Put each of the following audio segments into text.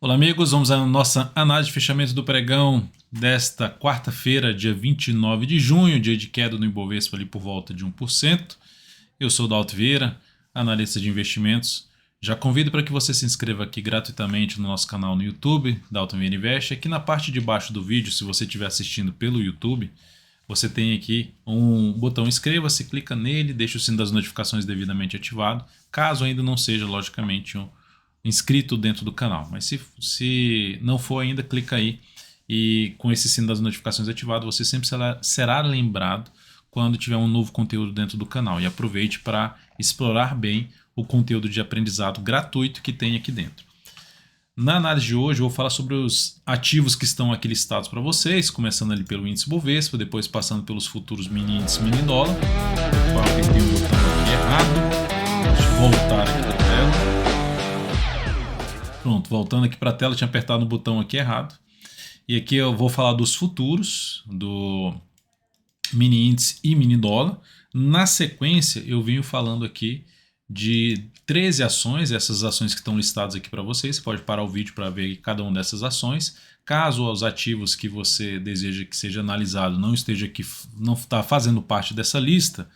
Olá amigos, vamos à nossa análise de fechamento do pregão desta quarta-feira, dia 29 de junho, dia de queda no Ibovespa ali por volta de 1%. Eu sou o Dalto Vieira, analista de investimentos. Já convido para que você se inscreva aqui gratuitamente no nosso canal no YouTube, Dalton Vieira Invest. Aqui na parte de baixo do vídeo, se você estiver assistindo pelo YouTube, você tem aqui um botão inscreva-se, clica nele, deixa o sino das notificações devidamente ativado, caso ainda não seja, logicamente, inscrito dentro do canal. Mas se não for ainda, clica aí e com esse sino das notificações ativado, você sempre será lembrado quando tiver um novo conteúdo dentro do canal. E aproveite para explorar bem o conteúdo de aprendizado gratuito que tem aqui dentro. Na análise de hoje eu vou falar sobre os ativos que estão aqui listados para vocês, começando ali pelo índice Bovespa, depois passando pelos futuros mini índice mini dólar. Opa, eu tem um botão aqui errado. Deixa eu voltar aqui para a tela. Pronto, voltando aqui para a tela, tinha apertado no botão aqui errado. E aqui eu vou falar dos futuros, do mini índice e mini dólar. Na sequência, eu venho falando aqui de 13 ações, essas ações que estão listadas aqui para vocês. Você pode parar o vídeo para ver cada uma dessas ações. Caso os ativos que você deseja que seja analisado não esteja aqui, não está fazendo parte dessa lista,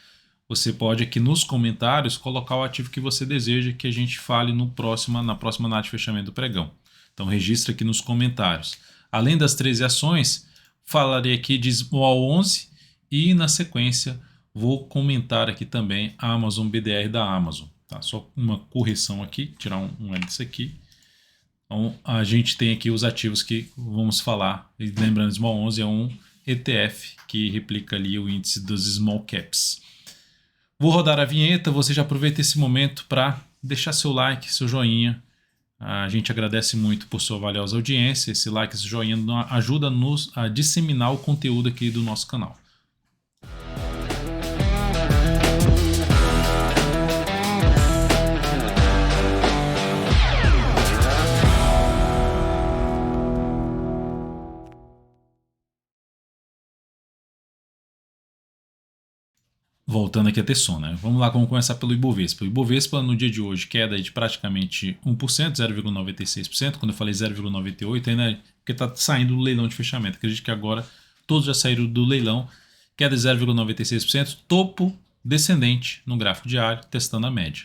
você pode aqui nos comentários colocar o ativo que você deseja que a gente fale na próxima análise de fechamento do pregão. Então registra aqui nos comentários. Além das 13 ações, falarei aqui de Small 11 e na sequência vou comentar aqui também a Amazon BDR da Amazon. Tá? Só uma correção aqui, tirar um L disso aqui. Então a gente tem aqui os ativos que vamos falar. E lembrando, Small 11 é um ETF que replica ali o índice dos Small Caps. Vou rodar a vinheta, você já aproveita esse momento para deixar seu like, seu joinha. A gente agradece muito por sua valiosa audiência. Esse like, esse joinha ajuda-nos a disseminar o conteúdo aqui do nosso canal. Voltando aqui a ter som, né? Vamos lá, vamos começar pelo Ibovespa. O Ibovespa no dia de hoje queda de praticamente 1%, 0,96%. Quando eu falei 0,98%, ainda é porque está saindo do leilão de fechamento. Acredito que agora todos já saíram do leilão. Queda de 0,96%, topo descendente no gráfico diário, testando a média.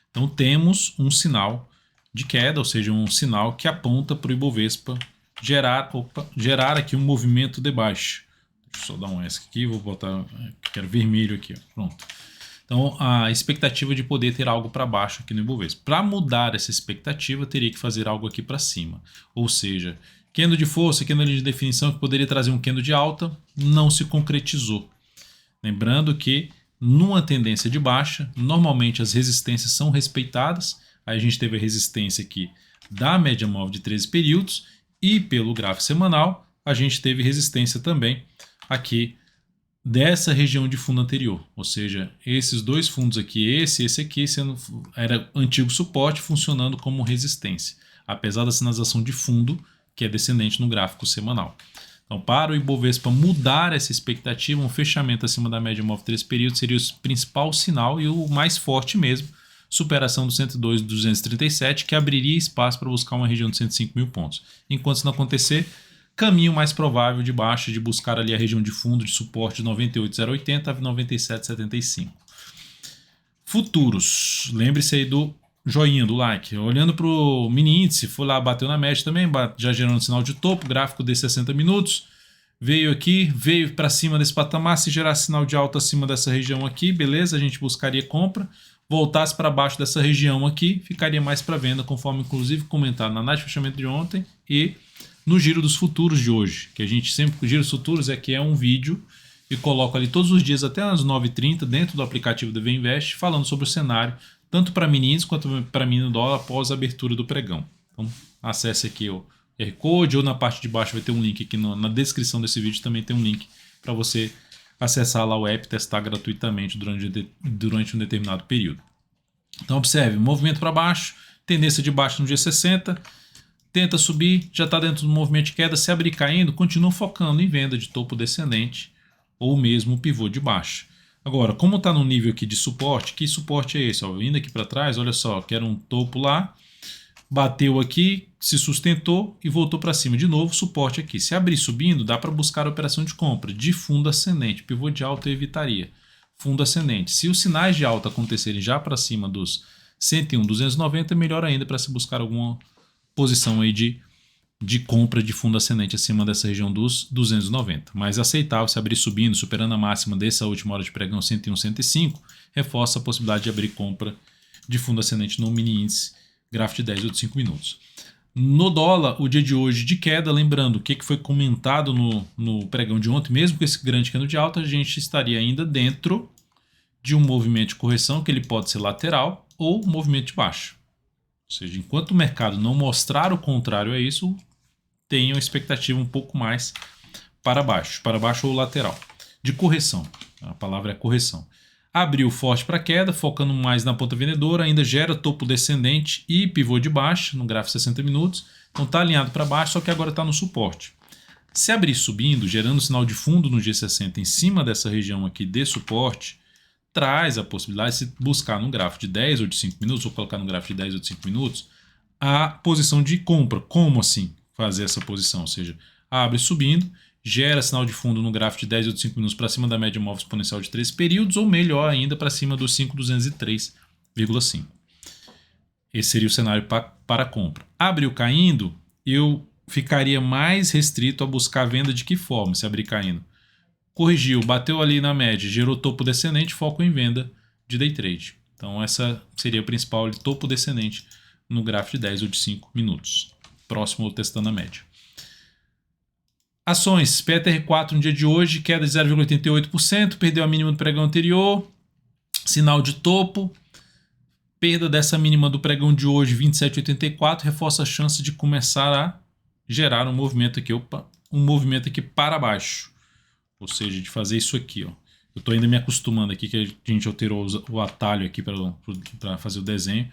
Então temos um sinal de queda, ou seja, um sinal que aponta para o Ibovespa gerar aqui um movimento de baixa. Deixa eu só dar um S aqui, vou botar, quero vermelho aqui, ó. Pronto. Então a expectativa de poder ter algo para baixo aqui no Ibovespa. Para mudar essa expectativa, teria que fazer algo aqui para cima. Ou seja, candle de força, candle de definição que poderia trazer um candle de alta, não se concretizou. Lembrando que numa tendência de baixa, normalmente as resistências são respeitadas. Aí a gente teve a resistência aqui da média móvel de 13 períodos e pelo gráfico semanal a gente teve resistência também aqui dessa região de fundo anterior, ou seja, esses dois fundos aqui, esse aqui era antigo suporte funcionando como resistência, apesar da sinalização de fundo que é descendente no gráfico semanal. Então, para o Ibovespa mudar essa expectativa, um fechamento acima da média móvel de 3 períodos seria o principal sinal e o mais forte mesmo, superação do 102.237, que abriria espaço para buscar uma região de 105 mil pontos. Enquanto isso não acontecer, caminho mais provável de baixa de buscar ali a região de fundo de suporte de 98,080 a 97,75. Futuros, lembre-se aí do joinha, do like. Olhando para o mini índice, foi lá, bateu na média também, já gerando sinal de topo, gráfico de 60 minutos. Veio aqui, veio para cima desse patamar, se gerar sinal de alta acima dessa região aqui, beleza, a gente buscaria compra. Voltasse para baixo dessa região aqui, ficaria mais para venda, conforme inclusive comentado na análise de fechamento de ontem e no giro dos futuros de hoje, que a gente sempre, o giro dos futuros é que é um vídeo e coloco ali todos os dias até às 9h30 dentro do aplicativo do VInvest, falando sobre o cenário, tanto para mini índice quanto para mini dólar após a abertura do pregão. Então acesse aqui o QR Code ou na parte de baixo vai ter um link aqui na descrição desse vídeo, também tem um link para você acessar lá o app e testar gratuitamente durante um determinado período. Então observe, movimento para baixo, tendência de baixa no dia 60, tenta subir, já está dentro do movimento de queda, se abrir caindo, continua focando em venda de topo descendente ou mesmo pivô de baixa. Agora, como está no nível aqui de suporte, que suporte é esse? Ó, vindo aqui para trás, olha só, que era um topo lá, bateu aqui, se sustentou e voltou para cima de novo, suporte aqui. Se abrir subindo, dá para buscar a operação de compra de fundo ascendente, pivô de alta eu evitaria. Fundo ascendente. Se os sinais de alta acontecerem já para cima dos 101,290, melhor ainda para se buscar alguma posição aí de compra de fundo ascendente acima dessa região dos 290. Mas aceitável se abrir subindo, superando a máxima dessa última hora de pregão 101,105, reforça a possibilidade de abrir compra de fundo ascendente no mini índice gráfico de 10 ou de 5 minutos. No dólar, o dia de hoje de queda, lembrando o que foi comentado no pregão de ontem, mesmo com esse grande candle de alta, a gente estaria ainda dentro de um movimento de correção, que ele pode ser lateral ou movimento de baixa. Ou seja, enquanto o mercado não mostrar o contrário a isso, tenha uma expectativa um pouco mais para baixo ou lateral. De correção, a palavra é correção. Abriu forte para queda, focando mais na ponta vendedora, ainda gera topo descendente e pivô de baixa no gráfico 60 minutos. Então está alinhado para baixo, só que agora está no suporte. Se abrir subindo, gerando sinal de fundo no G60 em cima dessa região aqui de suporte, traz a possibilidade de se buscar no gráfico de 10 ou de 5 minutos, ou colocar no gráfico de 10 ou de 5 minutos, a posição de compra. Como assim fazer essa posição? Ou seja, abre subindo, gera sinal de fundo no gráfico de 10 ou de 5 minutos para cima da média móvel exponencial de 13 períodos, ou melhor ainda, para cima dos 5.203,5. Esse seria o cenário para compra. Abriu caindo, eu ficaria mais restrito a buscar venda de que forma, se abrir caindo? Corrigiu, bateu ali na média, gerou topo descendente, foco em venda de day trade. Então essa seria a principal topo descendente no gráfico de 10 ou de 5 minutos. Próximo ou testando a média. Ações, PTR4 no dia de hoje, queda de 0,88%, perdeu a mínima do pregão anterior, sinal de topo, perda dessa mínima do pregão de hoje, 27,84, reforça a chance de começar a gerar um movimento aqui para baixo. Ou seja, de fazer isso aqui, ó. Eu estou ainda me acostumando aqui, que a gente alterou o atalho aqui para fazer o desenho.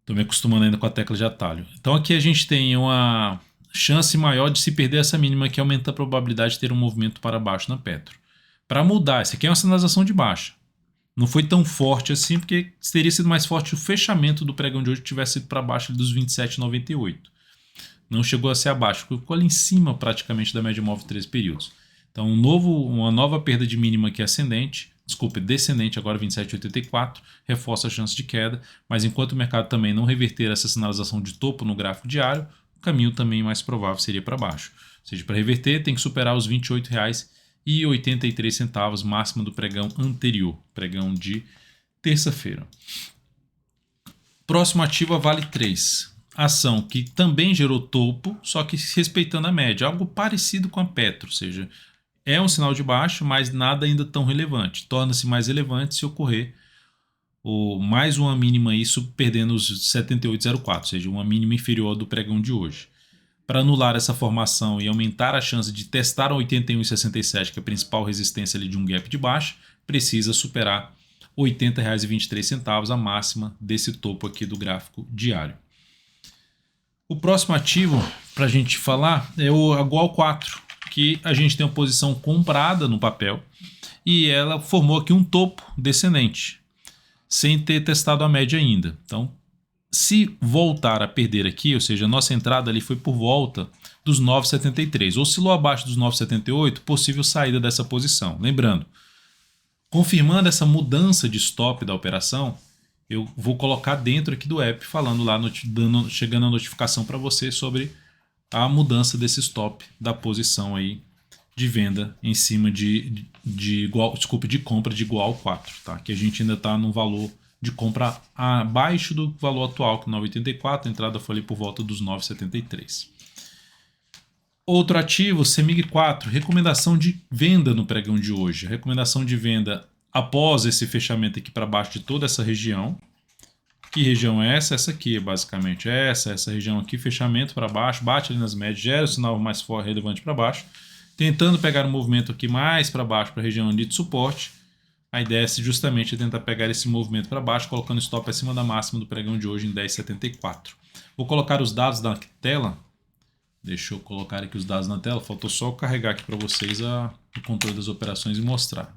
Estou me acostumando ainda com a tecla de atalho. Então aqui a gente tem uma chance maior de se perder essa mínima, que aumenta a probabilidade de ter um movimento para baixo na Petro. Para mudar, isso aqui é uma sinalização de baixa. Não foi tão forte assim, porque teria sido mais forte o fechamento do pregão de hoje tivesse sido para baixo dos 27,98. Não chegou a ser abaixo, ficou ali em cima praticamente da média móvel de 13 períodos. Então uma nova perda de mínima aqui ascendente, descendente agora 27,84, reforça a chance de queda, mas enquanto o mercado também não reverter essa sinalização de topo no gráfico diário, o caminho também mais provável seria para baixo. Ou seja, para reverter tem que superar os R$ 28,83, máxima do pregão anterior, pregão de terça-feira. Próximo ativo, a Vale 3. Ação que também gerou topo, só que respeitando a média, algo parecido com a Petro, ou seja, é um sinal de baixa, mas nada ainda tão relevante. Torna-se mais relevante se ocorrer mais uma mínima, isso perdendo os 78,04, ou seja, uma mínima inferior do pregão de hoje. Para anular essa formação e aumentar a chance de testar a 81,67, que é a principal resistência ali de um gap de baixa, precisa superar R$ 80,23, a máxima desse topo aqui do gráfico diário. O próximo ativo para a gente falar é a Goal 4, que a gente tem uma posição comprada no papel e ela formou aqui um topo descendente, sem ter testado a média ainda. Então, se voltar a perder aqui, ou seja, a nossa entrada ali foi por volta dos 9,73, oscilou abaixo dos 9,78, possível saída dessa posição. Lembrando, confirmando essa mudança de stop da operação, eu vou colocar dentro aqui do app, falando lá, chegando a notificação para você sobre a mudança desse stop da posição aí de venda em cima de compra de igual 4, tá? Que a gente ainda está no valor de compra abaixo do valor atual, que é 9,84, a entrada foi ali por volta dos 9,73. Outro ativo, CEMIG 4, recomendação de venda no pregão de hoje. Recomendação de venda após esse fechamento aqui para baixo de toda essa região. Que região é essa? Essa aqui, basicamente. Essa região aqui, fechamento para baixo, bate ali nas médias, gera o sinal mais forte, relevante para baixo. Tentando pegar um movimento aqui mais para baixo, para a região ali de suporte. A ideia é justamente tentar pegar esse movimento para baixo, colocando stop acima da máxima do pregão de hoje em 10,74. Vou colocar os dados na tela. Deixa eu colocar aqui os dados na tela. Faltou só carregar aqui para vocês o controle das operações e mostrar.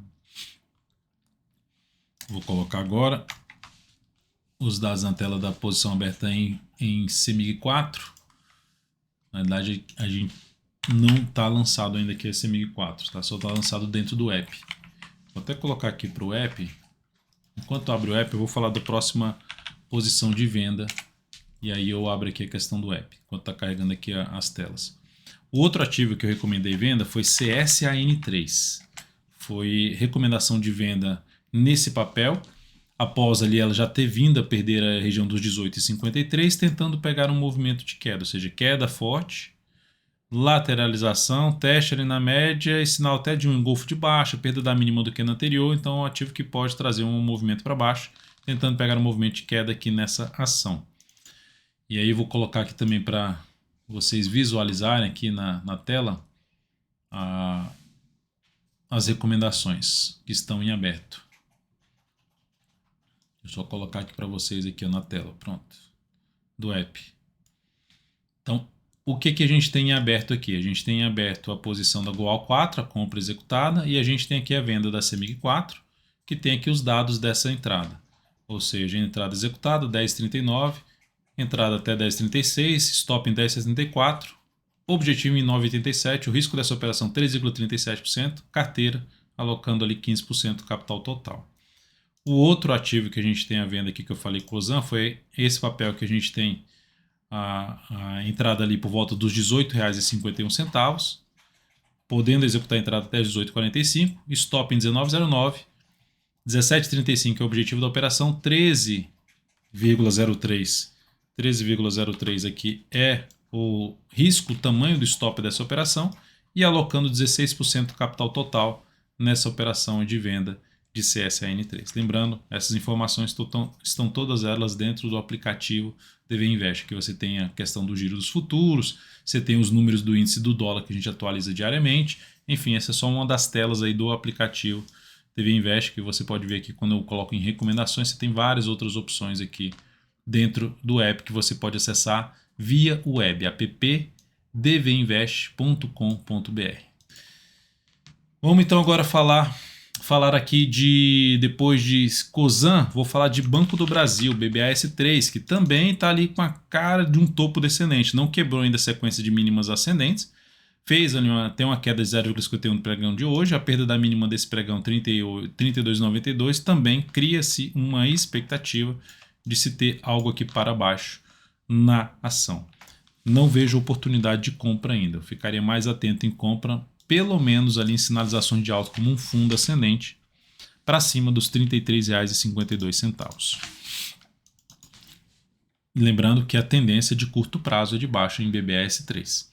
Vou colocar agora os dados na tela da posição aberta em CMIG 4. Na verdade, a gente não está lançado ainda aqui a CMIG 4, tá? Só está lançado dentro do app. Vou até colocar aqui para o app. Enquanto eu abro o app, eu vou falar da próxima posição de venda. E aí eu abro aqui a questão do app, enquanto está carregando aqui as telas. O outro ativo que eu recomendei venda foi CSAN3. Foi recomendação de venda nesse papel. Após ali ela já ter vindo a perder a região dos 18,53, tentando pegar um movimento de queda, ou seja, queda forte, lateralização, teste ali na média e sinal até de um engolfo de baixa, perda da mínima do que no anterior, então é um ativo que pode trazer um movimento para baixo, tentando pegar um movimento de queda aqui nessa ação. E aí vou colocar aqui também para vocês visualizarem aqui na tela as recomendações que estão em aberto. Deixa eu só colocar aqui para vocês aqui na tela, pronto, do app. Então, o que a gente tem em aberto aqui? A gente tem em aberto a posição da Goal 4, a compra executada, e a gente tem aqui a venda da CMIG 4, que tem aqui os dados dessa entrada. Ou seja, entrada executada 10,39, entrada até 10,36, stop em 10,74, objetivo em 9,87, o risco dessa operação 3,37%, carteira alocando ali 15% do capital total. O outro ativo que a gente tem à venda aqui, que eu falei com o Ozan, foi esse papel que a gente tem a entrada ali por volta dos R$ 18,51, podendo executar a entrada até 18,45, stop em 19,09, 17,35 é o objetivo da operação, 13,03 aqui é o risco, o tamanho do stop dessa operação, e alocando 16% do capital total nessa operação de venda de CSAN3. Lembrando, essas informações estão todas elas dentro do aplicativo DV Invest, que você tem a questão do giro dos futuros, você tem os números do índice do dólar que a gente atualiza diariamente, enfim, essa é só uma das telas aí do aplicativo DV Invest, que você pode ver aqui quando eu coloco em recomendações, você tem várias outras opções aqui dentro do app que você pode acessar via web, app.dvinvest.com.br. Vamos então agora falar aqui depois de Cosan, vou falar de Banco do Brasil, BBAS3, que também está ali com a cara de um topo descendente, não quebrou ainda a sequência de mínimas ascendentes, tem uma queda de 0,51 no pregão de hoje, a perda da mínima desse pregão 32,92, também cria-se uma expectativa de se ter algo aqui para baixo na ação. Não vejo oportunidade de compra ainda, eu ficaria mais atento em compra, pelo menos ali em sinalizações de alta como um fundo ascendente para cima dos R$ 33,52. Lembrando que a tendência de curto prazo é de baixa em BBAS3.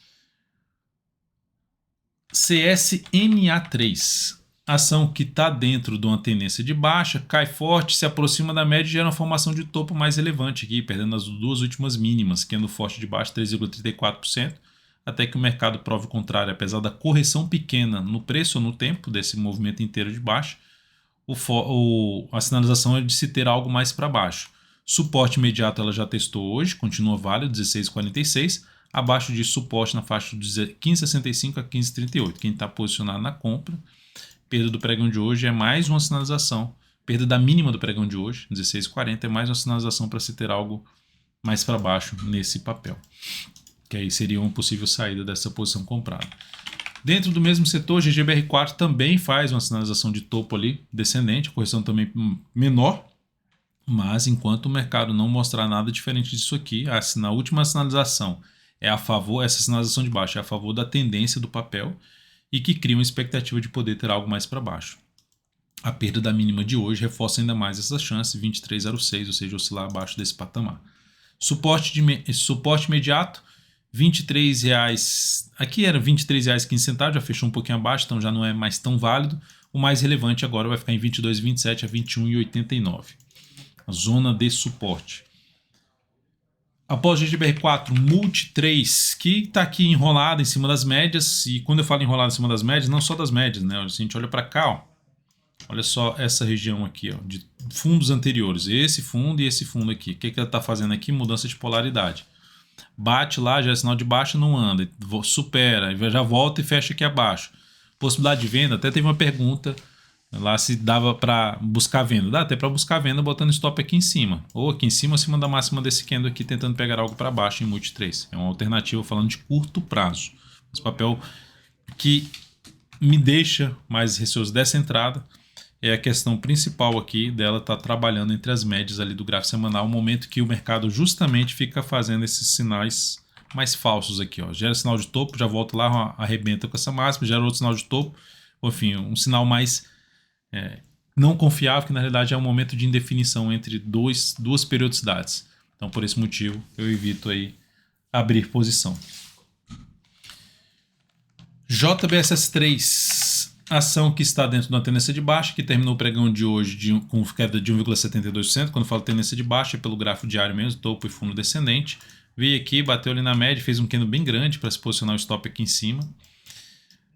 CSNA3, ação que está dentro de uma tendência de baixa, cai forte, se aproxima da média e gera uma formação de topo mais relevante aqui, perdendo as duas últimas mínimas, que é no forte de baixa 3,34%, até que o mercado prove o contrário. Apesar da correção pequena no preço ou no tempo desse movimento inteiro de baixa, a sinalização é de se ter algo mais para baixo. Suporte imediato ela já testou hoje, continua válido, 16,46. Abaixo de suporte na faixa de 15,65 a 15,38. Quem está posicionado na compra, perda do pregão de hoje é mais uma sinalização. Perda da mínima do pregão de hoje, 16,40, é mais uma sinalização para se ter algo mais para baixo nesse papel. Que aí seria uma possível saída dessa posição comprada. Dentro do mesmo setor, GGBR4 também faz uma sinalização de topo ali, descendente, correção também menor, mas enquanto o mercado não mostrar nada diferente disso aqui, na última sinalização é a favor, essa sinalização de baixo é a favor da tendência do papel e que cria uma expectativa de poder ter algo mais para baixo. A perda da mínima de hoje reforça ainda mais essa chance, 23,06, ou seja, oscilar abaixo desse patamar. Suporte imediato, R$23, aqui era R$23,15, já fechou um pouquinho abaixo, então já não é mais tão válido. O mais relevante agora vai ficar em 22,27 a 21,89. A zona de suporte. Após GGBR4, Multi 3, que está aqui enrolado em cima das médias, e quando eu falo enrolado em cima das médias, não só das médias, né? Se a gente olha para cá, ó, olha só essa região aqui, ó, de fundos anteriores, esse fundo e esse fundo aqui. O que ela está fazendo aqui? Mudança de polaridade. Bate lá, já é sinal de baixa, não anda, supera, já volta e fecha aqui abaixo. Possibilidade de venda, até teve uma pergunta Lá se dava para buscar venda. Dá até para buscar venda botando stop aqui em cima. Ou aqui em cima, acima da máxima desse candle aqui, tentando pegar algo para baixo em multi-trace. É uma alternativa falando de curto prazo. Esse papel que me deixa mais receoso dessa entrada é a questão principal aqui dela estar trabalhando entre as médias ali do gráfico semanal, o momento que o mercado justamente fica fazendo esses sinais mais falsos aqui. Ó. Gera sinal de topo, já volta lá, arrebenta com essa máxima, gera outro sinal de topo. Enfim, um sinal mais não confiável, que na realidade é um momento de indefinição entre duas periodicidades. Então, por esse motivo, eu evito aí abrir posição. JBSS3, ação que está dentro de uma tendência de baixa, que terminou o pregão de hoje com queda de 1,72%. Quando eu falo tendência de baixa, é pelo gráfico diário mesmo, topo e fundo descendente. Veio aqui, bateu ali na média, fez um candle bem grande para se posicionar o stop aqui em cima.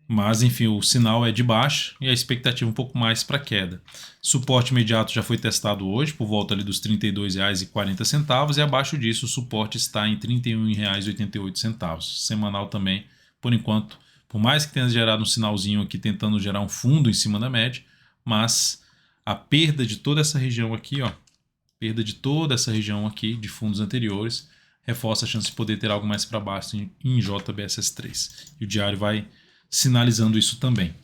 Mas, enfim, o sinal é de baixa e a expectativa um pouco mais para queda. Suporte imediato já foi testado hoje, por volta ali dos R$ 32,40, e abaixo disso o suporte está em R$ 31,88. Semanal também, por enquanto, por mais que tenha gerado um sinalzinho aqui tentando gerar um fundo em cima da média, mas a perda de toda essa região aqui, ó, perda de toda essa região aqui de fundos anteriores, reforça a chance de poder ter algo mais para baixo em JBSS3. E o diário vai sinalizando isso também.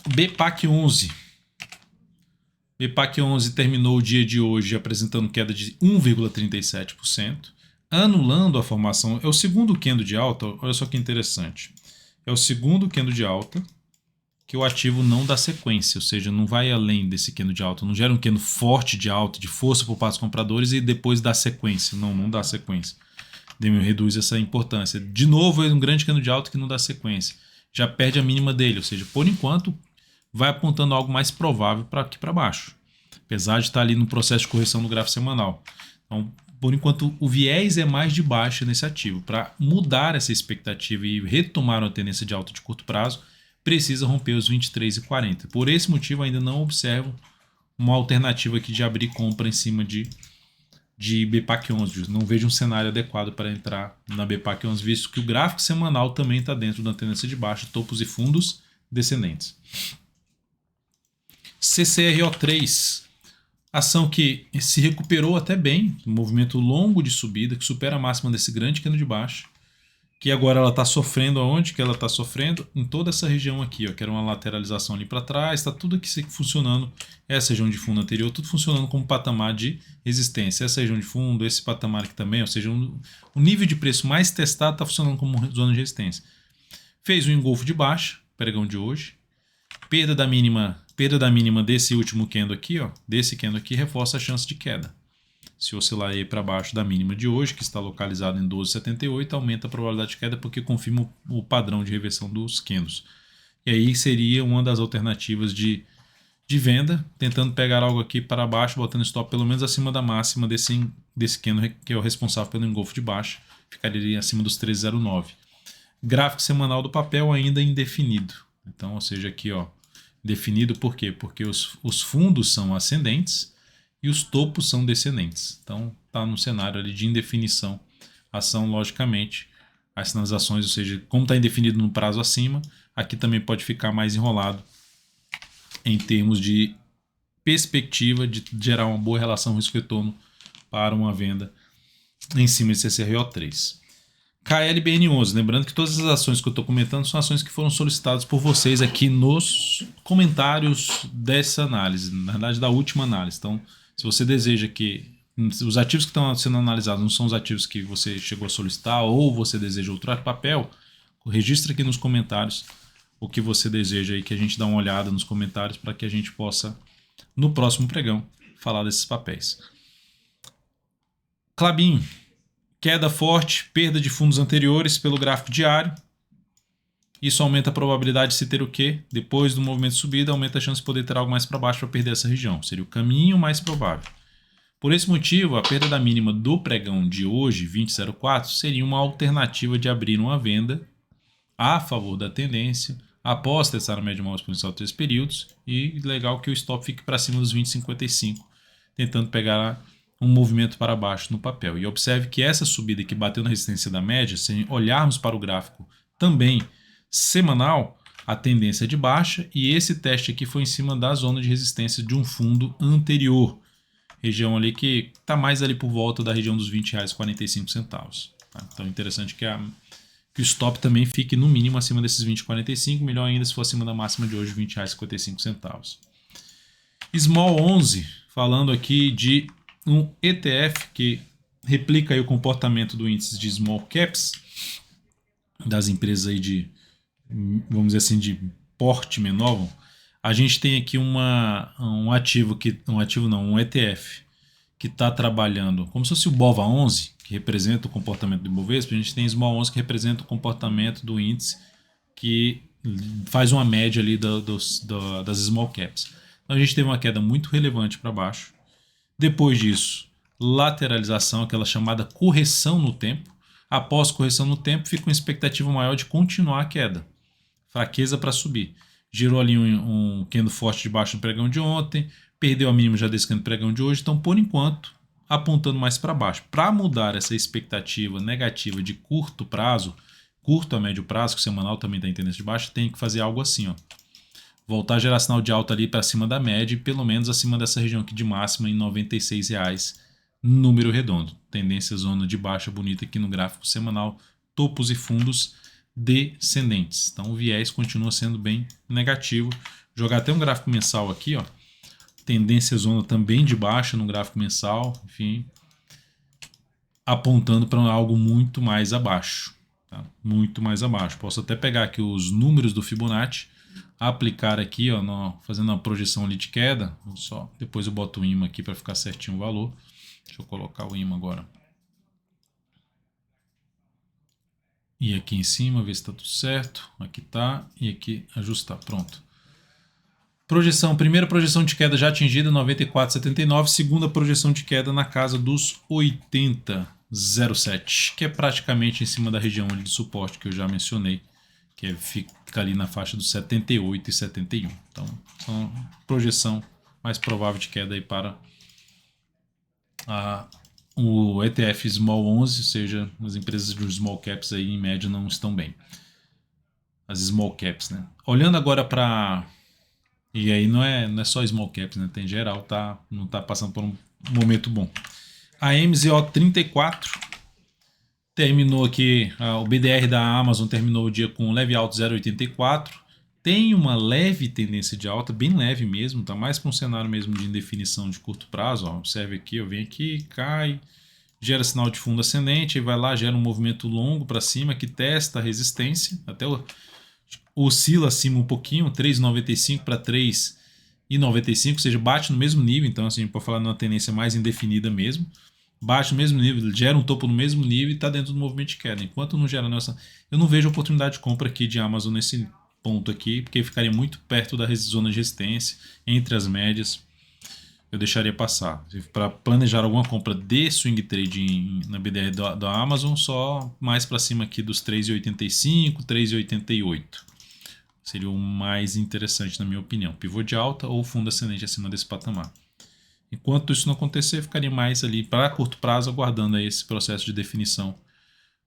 BPAC11. BPAC11 terminou o dia de hoje apresentando queda de 1,37%, anulando a formação. É o segundo candle de alta, olha só que interessante. É o segundo candle de alta que o ativo não dá sequência, ou seja, não vai além desse candle de alta, não gera um candle forte de alta, de força por parte dos compradores e depois dá sequência. Não dá sequência. Reduz essa importância. De novo, é um grande candle de alta que não dá sequência. Já perde a mínima dele, ou seja, por enquanto, vai apontando algo mais provável para aqui para baixo. Apesar de estar ali no processo de correção no gráfico semanal. Então, por enquanto, o viés é mais de baixa nesse ativo. Para mudar essa expectativa e retomar uma tendência de alta de curto prazo, precisa romper os 23,40. Por esse motivo, ainda não observo uma alternativa aqui de abrir compra em cima de BPAC11. Não vejo um cenário adequado para entrar na BPAC11, visto que o gráfico semanal também está dentro da tendência de baixa, topos e fundos descendentes. CCRO3, ação que se recuperou até bem, um movimento longo de subida, que supera a máxima desse grande candle de baixa, que agora ela está sofrendo aonde que ela está sofrendo? Em toda essa região aqui, ó, que era uma lateralização ali para trás, está tudo aqui funcionando, essa região de fundo anterior, tudo funcionando como patamar de resistência. Essa região de fundo, esse patamar aqui também, ou seja, o nível de preço mais testado está funcionando como zona de resistência. Fez um engolfo de baixa, pregão de hoje, perda da mínima desse último candle aqui, ó, desse candle aqui, reforça a chance de queda. Se oscilar aí para baixo da mínima de hoje, que está localizado em 12,78, aumenta a probabilidade de queda porque confirma o padrão de reversão dos candles. E aí seria uma das alternativas de venda, tentando pegar algo aqui para baixo, botando stop pelo menos acima da máxima desse candle, que é o responsável pelo engolfo de baixa, ficaria acima dos 13,09. Gráfico semanal do papel ainda indefinido. Então, ou seja, aqui, ó, definido por quê? Porque os fundos são ascendentes e os topos são descendentes. Então, está no cenário ali de indefinição. Ação, logicamente, as sinalizações, ou seja, como está indefinido no prazo acima, aqui também pode ficar mais enrolado em termos de perspectiva de gerar uma boa relação risco-retorno para uma venda em cima de CCRO3. KLBN11, lembrando que todas as ações que eu estou comentando são ações que foram solicitadas por vocês aqui nos comentários dessa análise, na verdade da última análise. Então, se você deseja que os ativos que estão sendo analisados não são os ativos que você chegou a solicitar ou você deseja outro papel, registre aqui nos comentários o que você deseja aí, que a gente dá uma olhada nos comentários para que a gente possa, no próximo pregão, falar desses papéis. Klabin, queda forte, perda de fundos anteriores pelo gráfico diário. Isso aumenta a probabilidade de se ter o quê? Depois do movimento de subida, aumenta a chance de poder ter algo mais para baixo para perder essa região. Seria o caminho mais provável. Por esse motivo, a perda da mínima do pregão de hoje, 20,04, seria uma alternativa de abrir uma venda a favor da tendência, após testar a média móvel exponencial de 3 períodos, e legal que o stop fique para cima dos 20,55, tentando pegar um movimento para baixo no papel. E observe que essa subida que bateu na resistência da média, se olharmos para o gráfico também semanal, a tendência de baixa, e esse teste aqui foi em cima da zona de resistência de um fundo anterior, região ali que está mais ali por volta da região dos R$20,45. Tá? Então, interessante que o stop também fique no mínimo acima desses 20,45, melhor ainda se for acima da máxima de hoje, R$20,55. Small 11, falando aqui de um ETF que replica aí o comportamento do índice de Small Caps, das empresas aí de, vamos dizer assim, de porte menor. A gente tem aqui um ETF que está trabalhando como se fosse o BOVA11, que representa o comportamento do Ibovespa. A gente tem Small 11 que representa o comportamento do índice, que faz uma média ali das Small Caps. Então a gente teve uma queda muito relevante para baixo. Depois disso, lateralização, aquela chamada correção no tempo. Após correção no tempo, fica uma expectativa maior de continuar a queda. Fraqueza para subir. Girou ali um candle forte de baixo no pregão de ontem, perdeu a mínima já desse candle pregão de hoje, então por enquanto apontando mais para baixo. Para mudar essa expectativa negativa de curto prazo, curto a médio prazo, que o semanal também está em tendência de baixa, tem que fazer algo assim, ó. Voltar a gerar sinal de alta ali para cima da média e pelo menos acima dessa região aqui de máxima em R$96, número redondo. Tendência zona de baixa bonita aqui no gráfico semanal, topos e fundos descendentes. Então o viés continua sendo bem negativo. Jogar até um gráfico mensal aqui, ó. Tendência zona também de baixa no gráfico mensal, enfim, apontando para algo muito mais abaixo, tá? Muito mais abaixo. Posso até pegar aqui os números do Fibonacci, aplicar aqui, ó, fazendo uma projeção ali de queda. Depois eu boto o imã aqui para ficar certinho o valor. Deixa eu colocar o imã agora. E aqui em cima, ver se está tudo certo. Aqui tá. E aqui ajustar. Pronto. Projeção. Primeira projeção de queda já atingida, 94,79. Segunda projeção de queda na casa dos 80,07. Que é praticamente em cima da região de suporte que eu já mencionei. Que fica ali na faixa dos 78,71. Então, são projeção mais provável de queda aí para o ETF Small 11, ou seja, as empresas dos Small Caps aí em média não estão bem. As Small Caps, né? Olhando agora para... E aí não é só Small Caps, né? Tem geral, não está passando por um momento bom. A MZO34 terminou aqui, o BDR da Amazon terminou o dia com um leve alto 0,84. Tem uma leve tendência de alta, bem leve mesmo, tá mais para um cenário mesmo de indefinição de curto prazo. Ó. Observe aqui, eu venho aqui, cai, gera sinal de fundo ascendente, e vai lá, gera um movimento longo para cima que testa a resistência, até oscila acima um pouquinho, 3,95 para 3,95, ou seja, bate no mesmo nível, então assim, pode falar numa tendência mais indefinida mesmo. Bate no mesmo nível, gera um topo no mesmo nível e está dentro do movimento de queda. Enquanto não gera nessa... Eu não vejo oportunidade de compra aqui de Amazon nesse ponto aqui, porque ficaria muito perto da zona de resistência, entre as médias. Eu deixaria passar. Para planejar alguma compra de swing trade na BDR da Amazon, só mais para cima aqui dos 3,85, 3,88. Seria o mais interessante na minha opinião. Pivô de alta ou fundo ascendente acima desse patamar. Enquanto isso não acontecer, ficaria mais ali para curto prazo, aguardando aí esse processo de definição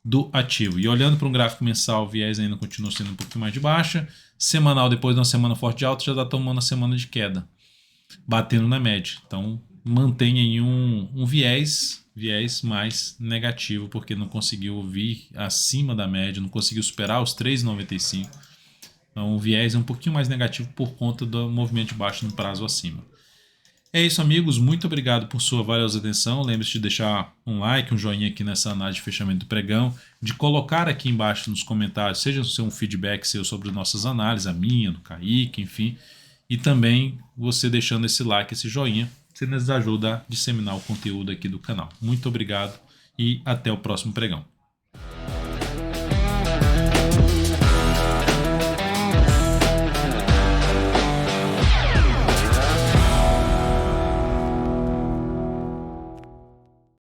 do ativo. E olhando para um gráfico mensal, o viés ainda continua sendo um pouquinho mais de baixa. Semanal, depois de uma semana forte de alta, já está tomando a semana de queda, batendo na média. Então, mantém aí um viés mais negativo, porque não conseguiu vir acima da média, não conseguiu superar os 3,95. Então, o viés é um pouquinho mais negativo por conta do movimento de baixo no prazo acima. É isso, amigos. Muito obrigado por sua valiosa atenção. Lembre-se de deixar um like, um joinha aqui nessa análise de fechamento do pregão, de colocar aqui embaixo nos comentários, seja um feedback seu sobre nossas análises, a minha, do Kaique, enfim, e também você deixando esse like, esse joinha, você nos ajuda a disseminar o conteúdo aqui do canal. Muito obrigado e até o próximo pregão.